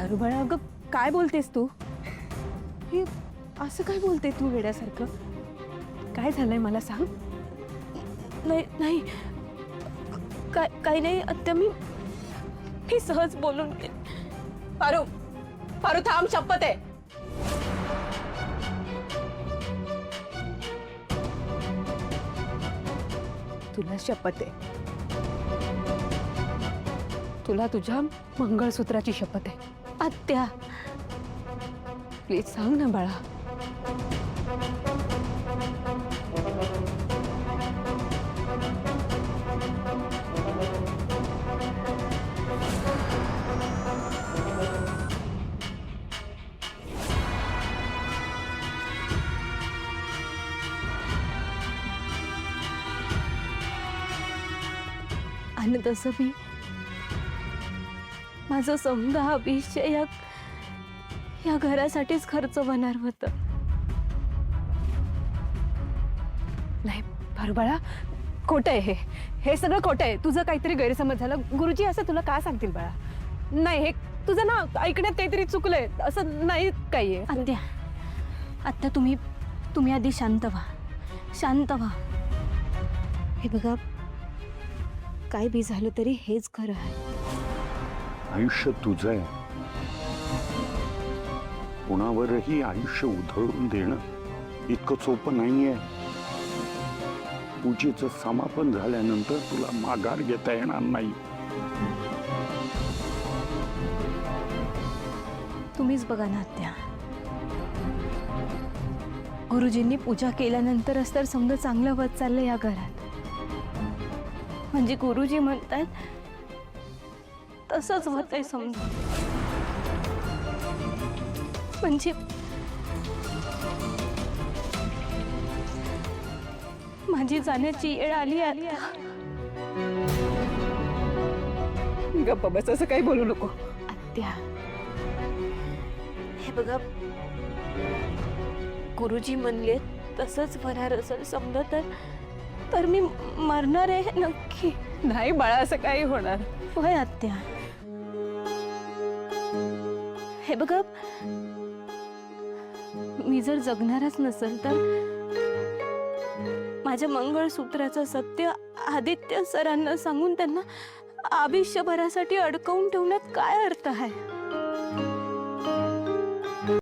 अरुबाळा, अगं काय बोलतेस तू? हे असं काय बोलते तू वेड्यासारखं? काय झालंय मला सांग. नाही नाही, काही नाही आत्या, मी सहज बोलून गेले. पारू, पारू थांब, शपथ आहे. तुला शपथ आहे, तुला तुझ्या मंगळसूत्राची शपथ आहे. आत्या, प्लीज सांग ना बाळा. आणि तसं मी माझं समजा अभिषय या घरासाठीच खर्च होणार होतं. नाही पारू बाळा, खोटं आहे हे सगळं खोटं आहे. तुझं काहीतरी गैरसमज झालं. गुरुजी असं तुला का सांगतील बाळा? नाही, हे तुझं ना ऐकण्यात काहीतरी चुकलंय, असं नाही काही आहे. आत्या, आत्या तुम्ही आधी शांत व्हा, शांत व्हा. हे बघा, काय बी झालं तरी हेच खरं आहे. आयुष्य तुझं आहे, कुणावरही आयुष्य उधळून देणं इतकं सोपं नाहीये. पूजेचं समापन झाल्यानंतर तुला माघार घेता येणार नाही. तुम्हीच बघा ना आत्या, गुरुजींनी पूजा केल्यानंतरच तर समजा चांगलं होत चाललं या घरात. म्हणजे गुरुजी म्हणतात तसंच होतंय समजा. म्हणजे माझी जाण्याची वेळ आली आता. गप्प बस, असं काही बोलू नको. आत्या, हे बघा, गुरुजी म्हणले तसंच होणार असेल समजा तर मी मरणार आहे नक्की. नाही बाळा, असं काही होणार. होय आत्या. हे बघा, मी जर जगणारच नसेल तर माझ्या मंगळसूत्राचं सत्य आदित्य सरांना सांगून त्यांना आयुष्यभरासाठी अडकवून ठेवण्यात काय अर्थ आहे?